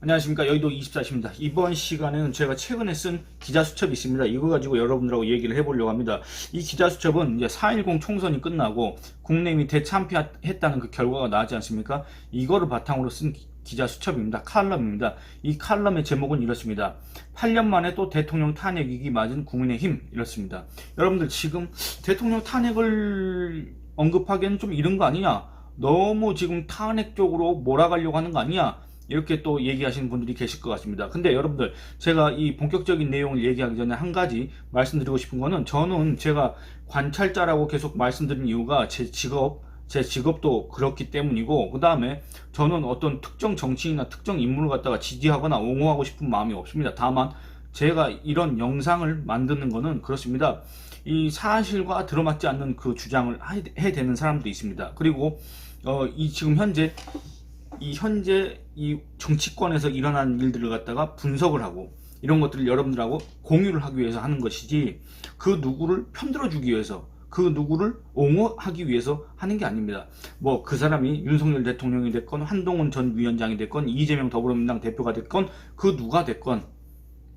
안녕하십니까. 여의도 24시입니다. 이번 시간에는 제가 최근에 쓴 기자수첩이 있습니다. 이거 가지고 여러분들하고 얘기를 해보려고 합니다. 이 기자수첩은 이제 4.10 총선이 끝나고 국내임이 대참패했다는 그 결과가 나왔지 않습니까? 이거를 바탕으로 쓴 기자수첩입니다. 칼럼입니다. 이 칼럼의 제목은 이렇습니다. 8년 만에 또 대통령 탄핵이기 맞은 국민의힘, 이렇습니다. 여러분들 지금 대통령 탄핵을 언급하기에는 좀 이른 거 아니냐? 너무 지금 탄핵 쪽으로 몰아가려고 하는 거 아니냐? 이렇게 또 얘기하시는 분들이 계실 것 같습니다. 근데 여러분들, 제가 이 본격적인 내용을 얘기하기 전에 한 가지 말씀드리고 싶은 거는, 저는 제가 관찰자라고 계속 말씀드린 이유가 제 직업도 그렇기 때문이고, 그 다음에 저는 어떤 특정 정치인이나 특정 인물을 갖다가 지지하거나 옹호하고 싶은 마음이 없습니다. 다만 제가 이런 영상을 만드는 거는 그렇습니다. 이 사실과 들어맞지 않는 그 주장을 해대는 사람도 있습니다. 그리고 이 지금 현재 이 정치권에서 일어난 일들을 갖다가 분석을 하고 이런 것들을 여러분들하고 공유를 하기 위해서 하는 것이지, 그 누구를 편들어주기 위해서, 그 누구를 옹호하기 위해서 하는 게 아닙니다. 뭐 그 사람이 윤석열 대통령이 됐건, 한동훈 전 위원장이 됐건, 이재명 더불어민주당 대표가 됐건, 그 누가 됐건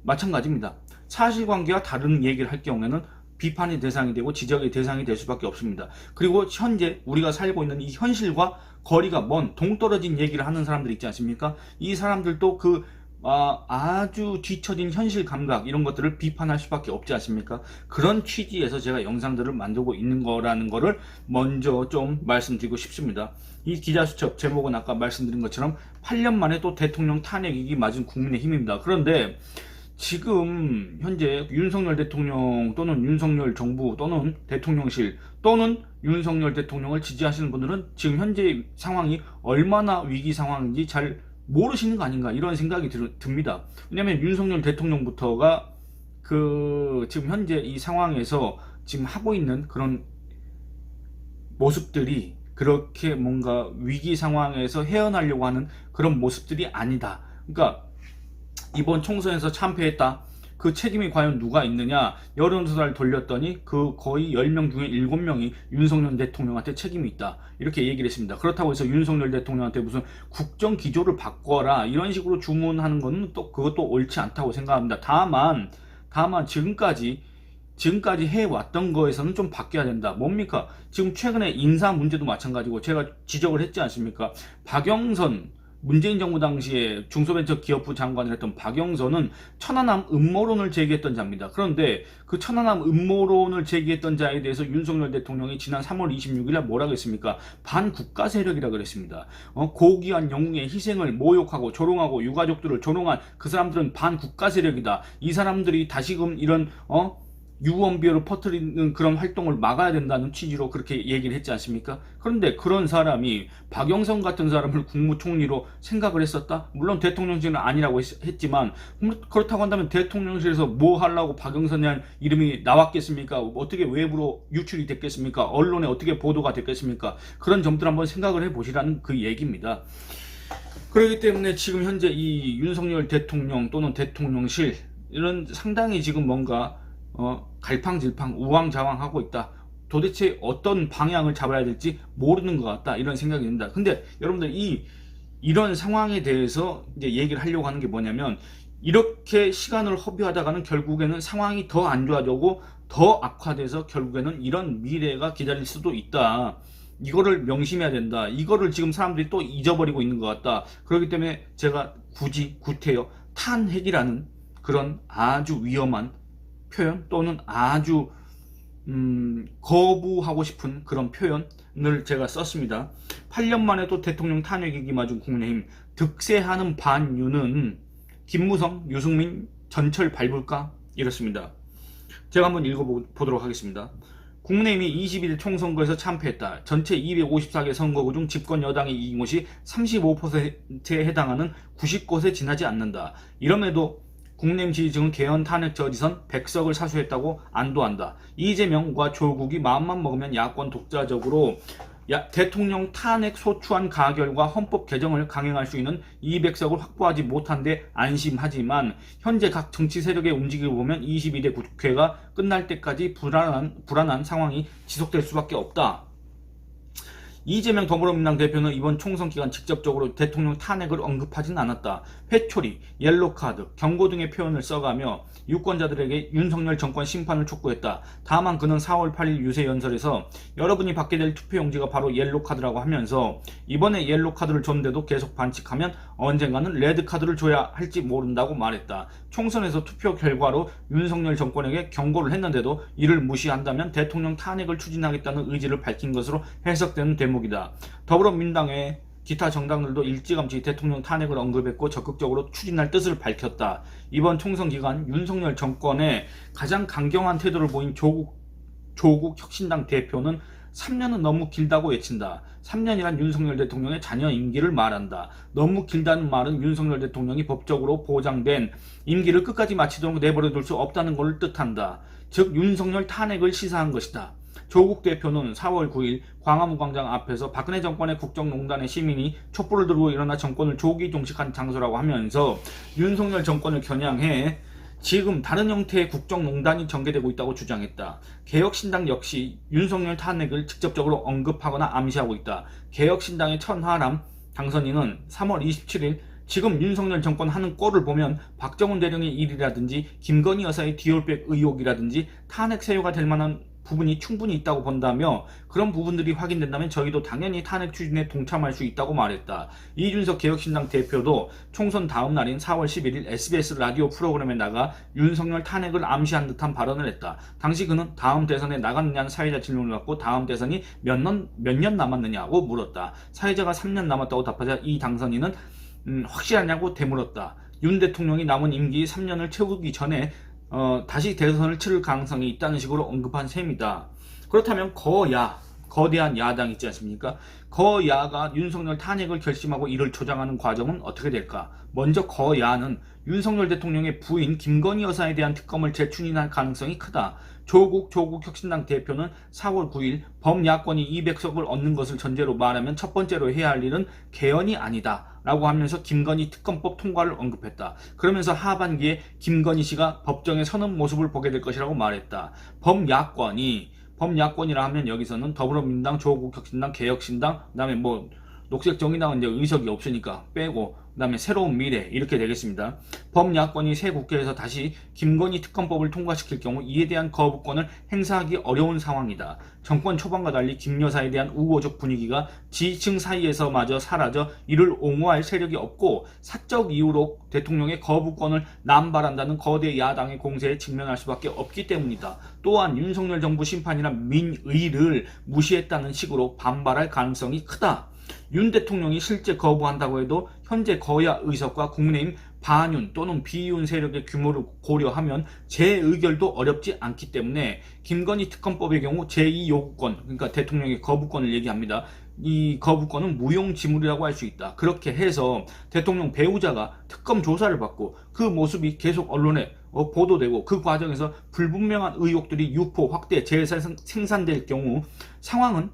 마찬가지입니다. 사실관계와 다른 얘기를 할 경우에는 비판의 대상이 되고 지적의 대상이 될 수밖에 없습니다. 그리고 현재 우리가 살고 있는 이 현실과 거리가 먼 동떨어진 얘기를 하는 사람들 있지 않습니까? 이 사람들도 아주 뒤처진 현실 감각, 이런 것들을 비판할 수밖에 없지 않습니까? 그런 취지에서 제가 영상들을 만들고 있는 거라는 거를 먼저 좀 말씀드리고 싶습니다. 이 기자수첩 제목은 아까 말씀드린 것처럼 8년 만에 또 대통령 탄핵이기 맞은 국민의힘입니다. 그런데 지금 현재 윤석열 대통령 또는 윤석열 정부 또는 대통령실 또는 윤석열 대통령을 지지하시는 분들은 지금 현재 상황이 얼마나 위기 상황인지 잘 모르시는 거 아닌가, 이런 생각이 듭니다. 왜냐하면 윤석열 대통령부터가 지금 현재 이 상황에서 지금 하고 있는 그런 모습들이 그렇게 뭔가 위기 상황에서 헤어나려고 하는 그런 모습들이 아니다. 그러니까 이번 총선에서 참패했다, 그 책임이 과연 누가 있느냐, 여론조사를 돌렸더니 그 거의 10명 중에 7명이 윤석열 대통령한테 책임이 있다, 이렇게 얘기를 했습니다. 그렇다고 해서 윤석열 대통령한테 무슨 국정 기조를 바꿔라 이런 식으로 주문하는 것은 또 그것도 옳지 않다고 생각합니다. 다만 지금까지 해왔던 거에서는 좀 바뀌어야 된다. 뭡니까? 지금 최근에 인사 문제도 마찬가지고 제가 지적을 했지 않습니까? 박영선, 문재인 정부 당시에 중소벤처기업부 장관을 했던 박영선은 천안함 음모론을 제기했던 자입니다. 그런데 그 천안함 음모론을 제기했던 자에 대해서 윤석열 대통령이 지난 3월 26일에 뭐라고 했습니까? 반국가 세력이라 그랬습니다. 고귀한 영웅의 희생을 모욕하고 조롱하고 유가족들을 조롱한 그 사람들은 반국가 세력이다. 이 사람들이 다시금 이런 유언비어를 퍼뜨리는 그런 활동을 막아야 된다는 취지로 그렇게 얘기를 했지 않습니까? 그런데 그런 사람이 박영선 같은 사람을 국무총리로 생각을 했었다? 물론 대통령실은 아니라고 했지만, 그렇다고 한다면 대통령실에서 뭐 하려고 박영선이라는 이름이 나왔겠습니까? 어떻게 외부로 유출이 됐겠습니까? 언론에 어떻게 보도가 됐겠습니까? 그런 점들 한번 생각을 해보시라는 그 얘기입니다. 그렇기 때문에 지금 현재 이 윤석열 대통령 또는 대통령실, 이런 상당히 지금 뭔가 갈팡질팡 우왕좌왕하고 있다. 도대체 어떤 방향을 잡아야 될지 모르는 것 같다, 이런 생각이 듭니다. 근데 여러분들, 이런 상황에 대해서 이제 얘기를 하려고 하는 게 뭐냐면, 이렇게 시간을 허비하다가는 결국에는 상황이 더 안 좋아지고 더 악화돼서 결국에는 이런 미래가 기다릴 수도 있다. 이거를 명심해야 된다. 이거를 지금 사람들이 또 잊어버리고 있는 것 같다. 그렇기 때문에 제가 구태여 탄핵이라는 그런 아주 위험한 표현, 또는 아주 거부하고 싶은 그런 표현을 제가 썼습니다. 8년 만에 또 대통령 탄핵이기 맞은 국민의힘, 득세하는 반유는 김무성, 유승민, 전철 밟을까? 이렇습니다. 제가 한번 읽어보도록 하겠습니다. 국민의힘이 21일 총선거에서 참패했다. 전체 254개 선거구 중 집권 여당이 이긴 곳이 35%에 해당하는 90곳에 지나지 않는다. 이럼에도 국민의힘 지지층은 개헌 탄핵 저지선 100석을 사수했다고 안도한다. 이재명과 조국이 마음만 먹으면 야권 독자적으로 대통령 탄핵 소추안 가결과 헌법 개정을 강행할 수 있는 200석을 확보하지 못한 데 안심하지만, 현재 각 정치 세력의 움직임을 보면 22대 국회가 끝날 때까지 불안한 상황이 지속될 수밖에 없다. 이재명 더불어민주당 대표는 이번 총선 기간 직접적으로 대통령 탄핵을 언급하진 않았다. 회초리, 옐로카드, 경고 등의 표현을 써가며 유권자들에게 윤석열 정권 심판을 촉구했다. 다만 그는 4월 8일 유세 연설에서 여러분이 받게 될 투표용지가 바로 옐로카드라고 하면서 이번에 옐로카드를 줬는데도 계속 반칙하면 언젠가는 레드카드를 줘야 할지 모른다고 말했다. 총선에서 투표 결과로 윤석열 정권에게 경고를 했는데도 이를 무시한다면 대통령 탄핵을 추진하겠다는 의지를 밝힌 것으로 해석되는 대목이다. 더불어민주당의 기타 정당들도 일찌감치 대통령 탄핵을 언급했고 적극적으로 추진할 뜻을 밝혔다. 이번 총선 기간 윤석열 정권의 가장 강경한 태도를 보인 조국 혁신당 대표는 3년은 너무 길다고 외친다. 3년이란 윤석열 대통령의 잔여 임기를 말한다. 너무 길다는 말은 윤석열 대통령이 법적으로 보장된 임기를 끝까지 마치도록 내버려둘 수 없다는 것을 뜻한다. 즉 윤석열 탄핵을 시사한 것이다. 조국 대표는 4월 9일 광화문 광장 앞에서 박근혜 정권의 국정농단의 시민이 촛불을 들고 일어나 정권을 조기 종식한 장소라고 하면서 윤석열 정권을 겨냥해 지금 다른 형태의 국정농단이 전개되고 있다고 주장했다. 개혁신당 역시 윤석열 탄핵을 직접적으로 언급하거나 암시하고 있다. 개혁신당의 천하람 당선인은 3월 27일 지금 윤석열 정권 하는 꼴을 보면 박정훈 대령의 일이라든지 김건희 여사의 디올백 의혹이라든지 탄핵 사유가 될 만한 부분이 충분히 있다고 본다며 그런 부분들이 확인된다면 저희도 당연히 탄핵 추진에 동참할 수 있다고 말했다. 이준석 개혁신당 대표도 총선 다음 날인 4월 11일 SBS 라디오 프로그램에 나가 윤석열 탄핵을 암시한 듯한 발언을 했다. 당시 그는 다음 대선에 나가느냐는 사회자 질문을 받고 다음 대선이 몇 년 남았느냐고 물었다. 사회자가 3년 남았다고 답하자 이 당선인은 확실하냐고 되물었다. 윤 대통령이 남은 임기 3년을 채우기 전에 다시 대선을 치를 가능성이 있다는 식으로 언급한 셈이다. 그렇다면 거대한 야당 있지 않습니까? 거야가 윤석열 탄핵을 결심하고 이를 조장하는 과정은 어떻게 될까? 먼저 거야는 윤석열 대통령의 부인 김건희 여사에 대한 특검을 재추진할 가능성이 크다. 조국 혁신당 대표는 4월 9일 범야권이 200석을 얻는 것을 전제로 말하면 첫 번째로 해야 할 일은 개헌이 아니다 라고 하면서 김건희 특검법 통과를 언급했다. 그러면서 하반기에 김건희 씨가 법정에 서는 모습을 보게 될 것이라고 말했다. 범야권이라 하면 여기서는 더불어민주당, 조국혁신당, 개혁신당, 그 다음에 녹색정의당은 이제 의석이 없으니까 빼고 그 다음에 새로운 미래 이렇게 되겠습니다. 범야권이 새 국회에서 다시 김건희 특검법을 통과시킬 경우 이에 대한 거부권을 행사하기 어려운 상황이다. 정권 초반과 달리 김 여사에 대한 우호적 분위기가 지지층 사이에서마저 사라져 이를 옹호할 세력이 없고 사적 이유로 대통령의 거부권을 남발한다는 거대 야당의 공세에 직면할 수밖에 없기 때문이다. 또한 윤석열 정부 심판이란 민의를 무시했다는 식으로 반발할 가능성이 크다. 윤 대통령이 실제 거부한다고 해도 현재 거야 의석과 국민의힘 반윤 또는 비윤 세력의 규모를 고려하면 재의결도 어렵지 않기 때문에 김건희 특검법의 경우 제2요구권, 그러니까 대통령의 거부권을 얘기합니다. 이 거부권은 무용지물이라고 할 수 있다. 그렇게 해서 대통령 배우자가 특검 조사를 받고 그 모습이 계속 언론에 보도되고 그 과정에서 불분명한 의혹들이 유포, 확대, 재생산될 경우 상황은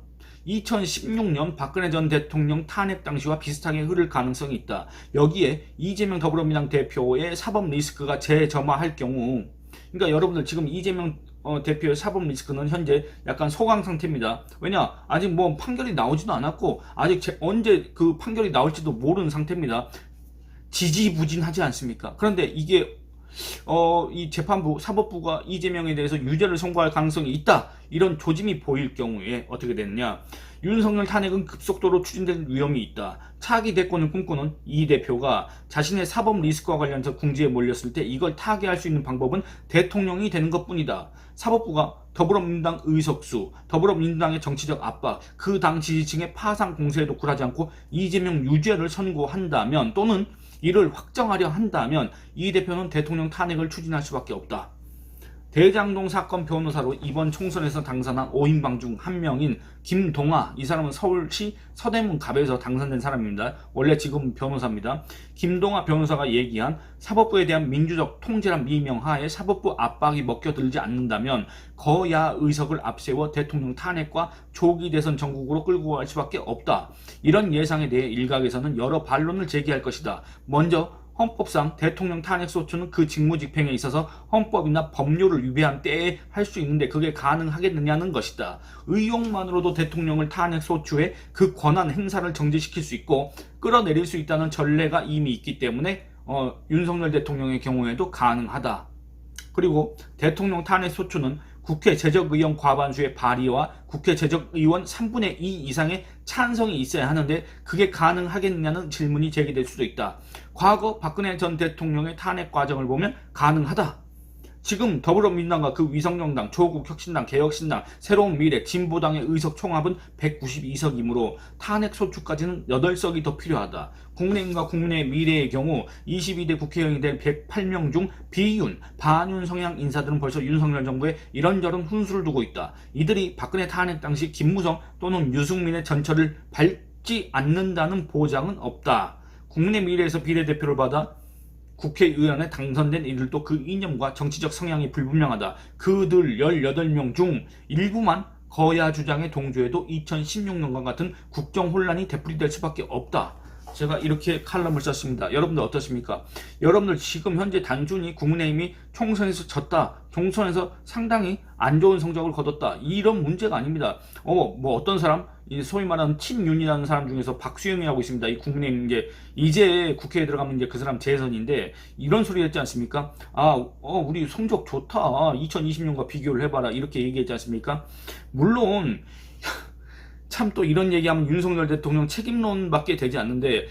2016년 박근혜 전 대통령 탄핵 당시와 비슷하게 흐를 가능성이 있다. 여기에 이재명 더불어민주당 대표의 사법 리스크가 재점화할 경우, 그러니까 여러분들 지금 이재명 대표의 사법 리스크는 현재 약간 소강 상태입니다. 왜냐? 아직 판결이 나오지도 않았고 아직 언제 그 판결이 나올지도 모르는 상태입니다. 지지부진하지 않습니까? 그런데 이게 이 재판부, 사법부가 이재명에 대해서 유죄를 선고할 가능성이 있다. 이런 조짐이 보일 경우에 어떻게 되느냐. 윤석열 탄핵은 급속도로 추진될 위험이 있다. 차기 대권을 꿈꾸는 이 대표가 자신의 사법 리스크와 관련해서 궁지에 몰렸을 때 이걸 타개할 수 있는 방법은 대통령이 되는 것뿐이다. 사법부가 더불어민주당 의석수, 더불어민주당의 정치적 압박, 그 당 지지층의 파상 공세에도 굴하지 않고 이재명 유죄를 선고한다면 또는 이를 확정하려 한다면 이 대표는 대통령 탄핵을 추진할 수밖에 없다. 대장동 사건 변호사로 이번 총선에서 당선한 5인방 중 한 명인 김동아, 이 사람은 서울시 서대문 갑에서 당선된 사람입니다. 원래 지금 변호사입니다. 김동아 변호사가 얘기한 사법부에 대한 민주적 통제란 미명하에 사법부 압박이 먹혀들지 않는다면 거야 의석을 앞세워 대통령 탄핵과 조기 대선 전국으로 끌고 갈 수밖에 없다. 이런 예상에 대해 일각에서는 여러 반론을 제기할 것이다. 먼저 헌법상 대통령 탄핵소추는 그 직무집행에 있어서 헌법이나 법률을 위배한 때에 할 수 있는데 그게 가능하겠느냐는 것이다. 의혹만으로도 대통령을 탄핵소추해 그 권한 행사를 정지시킬 수 있고 끌어내릴 수 있다는 전례가 이미 있기 때문에 윤석열 대통령의 경우에도 가능하다. 그리고 대통령 탄핵소추는 국회 제적의원 과반수의 발의와 국회 제적의원 3분의 2 이상의 찬성이 있어야 하는데 그게 가능하겠느냐는 질문이 제기될 수도 있다. 과거 박근혜 전 대통령의 탄핵 과정을 보면 가능하다. 지금 더불어민주당과 그 위성정당, 조국혁신당, 개혁신당, 새로운미래, 진보당의 의석 총합은 192석이므로 탄핵소추까지는 8석이 더 필요하다. 국민의힘과 국민의미래의 경우 22대 국회의원이 될 108명 중 비윤, 반윤 성향 인사들은 벌써 윤석열 정부에 이런저런 훈수를 두고 있다. 이들이 박근혜 탄핵 당시 김무성 또는 유승민의 전철을 밟지 않는다는 보장은 없다. 국민의미래에서 비례대표를 받아 국회의원에 당선된 이들도 그 이념과 정치적 성향이 불분명하다. 그들 18명 중 일부만 거야 주장에 동조해도 2016년과 같은 국정 혼란이 되풀이될 수밖에 없다. 제가 이렇게 칼럼을 썼습니다. 여러분들 어떻습니까? 여러분들 지금 현재 단순히 국민의힘이 총선에서 졌다, 총선에서 상당히 안 좋은 성적을 거뒀다, 이런 문제가 아닙니다. 어떤 사람, 소위 말하는 친윤이라는 사람 중에서 박수영이라고 있습니다. 이 국민의힘 이제 국회에 들어가면 이제 그 사람 재선인데 이런 소리 했지 않습니까? 우리 성적 좋다, 2020년과 비교를 해봐라, 이렇게 얘기했지 않습니까? 물론 참 또 이런 얘기하면 윤석열 대통령 책임론밖에 되지 않는데,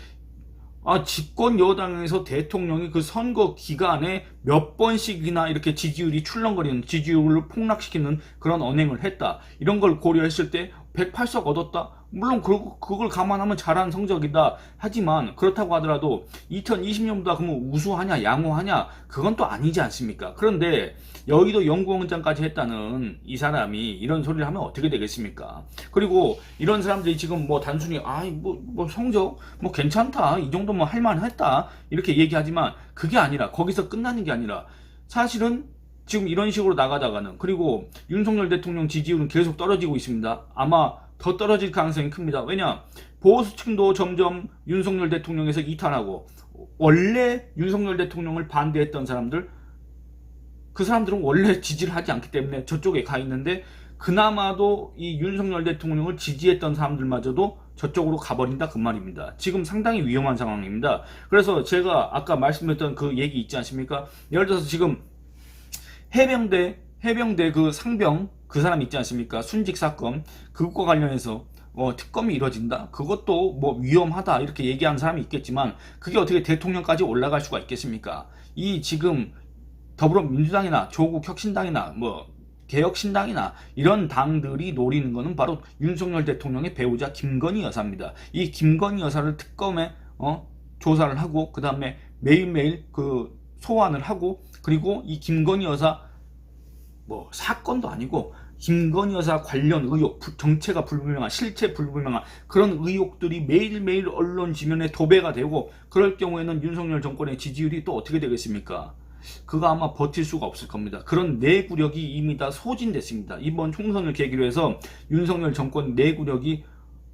집권 여당에서 대통령이 그 선거 기간에 몇 번씩이나 이렇게 지지율이 출렁거리는, 지지율을 폭락시키는 그런 언행을 했다. 이런 걸 고려했을 때 108석 얻었다? 물론 그걸 감안하면 잘한 성적이다. 하지만 그렇다고 하더라도 2020년보다 그러면 우수하냐 양호하냐, 그건 또 아니지 않습니까? 그런데 여의도 연구원장까지 했다는 이 사람이 이런 소리를 하면 어떻게 되겠습니까? 그리고 이런 사람들이 지금 단순히 성적 괜찮다, 이 정도면 할만했다, 이렇게 얘기하지만 그게 아니라, 거기서 끝나는 게 아니라 사실은 지금 이런 식으로 나가다가는, 그리고 윤석열 대통령 지지율은 계속 떨어지고 있습니다. 아마 더 떨어질 가능성이 큽니다. 왜냐? 보수층도 점점 윤석열 대통령에서 이탈하고, 원래 윤석열 대통령을 반대했던 사람들, 그 사람들은 원래 지지를 하지 않기 때문에 저쪽에 가 있는데, 그나마도 이 윤석열 대통령을 지지했던 사람들마저도 저쪽으로 가버린다, 그 말입니다. 지금 상당히 위험한 상황입니다. 그래서 제가 아까 말씀드렸던 그 얘기 있지 않습니까? 예를 들어서 지금 해병대 그 상병, 그 사람 있지 않습니까? 순직 사건, 그것과 관련해서 특검이 이뤄진다? 그것도 위험하다, 이렇게 얘기하는 사람이 있겠지만, 그게 어떻게 대통령까지 올라갈 수가 있겠습니까? 이 지금 더불어민주당이나 조국혁신당이나 개혁신당이나 이런 당들이 노리는 것은 바로 윤석열 대통령의 배우자 김건희 여사입니다. 이 김건희 여사를 특검에 조사를 하고, 그 다음에 매일매일 그 소환을 하고, 그리고 이 김건희 여사 사건도 아니고 김건희 여사 관련 의혹, 정체가 불분명한, 실체 불분명한 그런 의혹들이 매일매일 언론 지면에 도배가 되고, 그럴 경우에는 윤석열 정권의 지지율이 또 어떻게 되겠습니까? 그거 아마 버틸 수가 없을 겁니다. 그런 내구력이 이미 다 소진됐습니다. 이번 총선을 계기로 해서 윤석열 정권 내구력이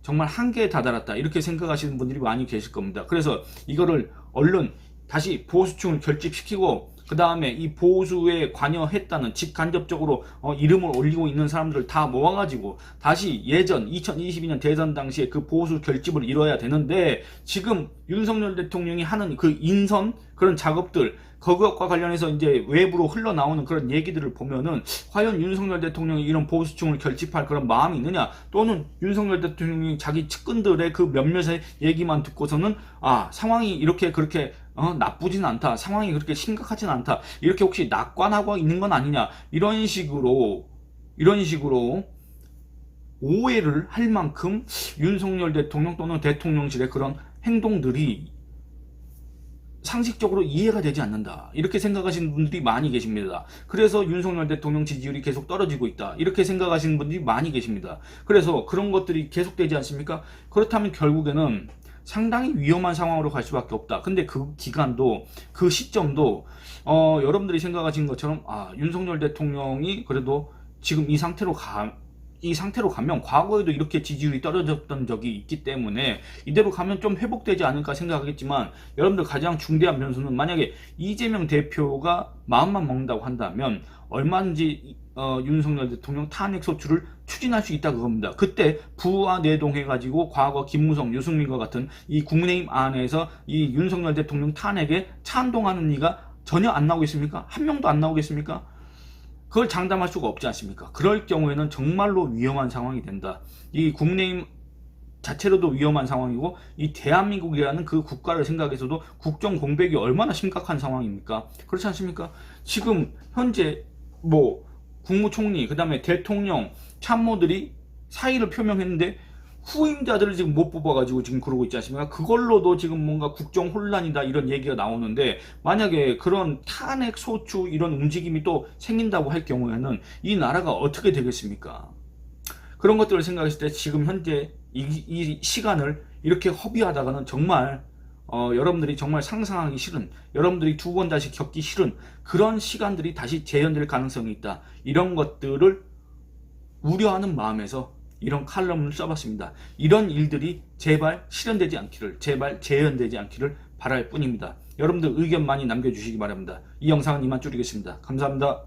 정말 한계에 다다랐다, 이렇게 생각하시는 분들이 많이 계실 겁니다. 그래서 이거를 얼른 다시 보수층을 결집시키고, 그 다음에 이 보수에 관여했다는, 직간접적으로 이름을 올리고 있는 사람들을 다 모아가지고 다시 예전 2022년 대선 당시에 그 보수 결집을 이뤄야 되는데, 지금 윤석열 대통령이 하는 그 인선, 그런 작업들, 그것과 관련해서 이제 외부로 흘러나오는 그런 얘기들을 보면은, 과연 윤석열 대통령이 이런 보수층을 결집할 그런 마음이 있느냐, 또는 윤석열 대통령이 자기 측근들의 그 몇몇의 얘기만 듣고서는 상황이 이렇게 그렇게 나쁘진 않다, 상황이 그렇게 심각하진 않다, 이렇게 혹시 낙관하고 있는 건 아니냐, 이런 식으로 오해를 할 만큼 윤석열 대통령 또는 대통령실의 그런 행동들이 상식적으로 이해가 되지 않는다, 이렇게 생각하시는 분들이 많이 계십니다. 그래서 윤석열 대통령 지지율이 계속 떨어지고 있다, 이렇게 생각하시는 분들이 많이 계십니다. 그래서 그런 것들이 계속되지 않습니까? 그렇다면 결국에는 상당히 위험한 상황으로 갈 수밖에 없다. 근데 그 기간도, 그 시점도 여러분들이 생각하시는 것처럼 윤석열 대통령이 그래도 지금 이 상태로 이 상태로 가면 과거에도 이렇게 지지율이 떨어졌던 적이 있기 때문에 이대로 가면 좀 회복되지 않을까 생각하겠지만, 여러분들 가장 중대한 변수는 만약에 이재명 대표가 마음만 먹는다고 한다면 얼마든지 윤석열 대통령 탄핵 소추를 추진할 수 있다 그겁니다. 그때 부와 내동해가지고 과거 김무성, 유승민과 같은 이 국민의힘 안에서 이 윤석열 대통령 탄핵에 찬동하는 이가 전혀 안 나오겠습니까? 한 명도 안 나오겠습니까? 그걸 장담할 수가 없지 않습니까? 그럴 경우에는 정말로 위험한 상황이 된다. 이 국민의힘 자체로도 위험한 상황이고, 이 대한민국이라는 그 국가를 생각해서도 국정 공백이 얼마나 심각한 상황입니까? 그렇지 않습니까? 지금 현재 뭐 국무총리, 그 다음에 대통령, 참모들이 사의를 표명했는데 후임자들을 지금 못 뽑아가지고 지금 그러고 있지 않습니까? 그걸로도 지금 뭔가 국정 혼란이다 이런 얘기가 나오는데, 만약에 그런 탄핵 소추 이런 움직임이 또 생긴다고 할 경우에는 이 나라가 어떻게 되겠습니까? 그런 것들을 생각했을 때 지금 현재 이 시간을 이렇게 허비하다가는 정말 여러분들이 정말 상상하기 싫은, 여러분들이 두 번 다시 겪기 싫은 그런 시간들이 다시 재현될 가능성이 있다. 이런 것들을 우려하는 마음에서 이런 칼럼을 써봤습니다. 이런 일들이 제발 실현되지 않기를, 제발 재현되지 않기를 바랄 뿐입니다. 여러분들 의견 많이 남겨주시기 바랍니다. 이 영상은 이만 줄이겠습니다. 감사합니다.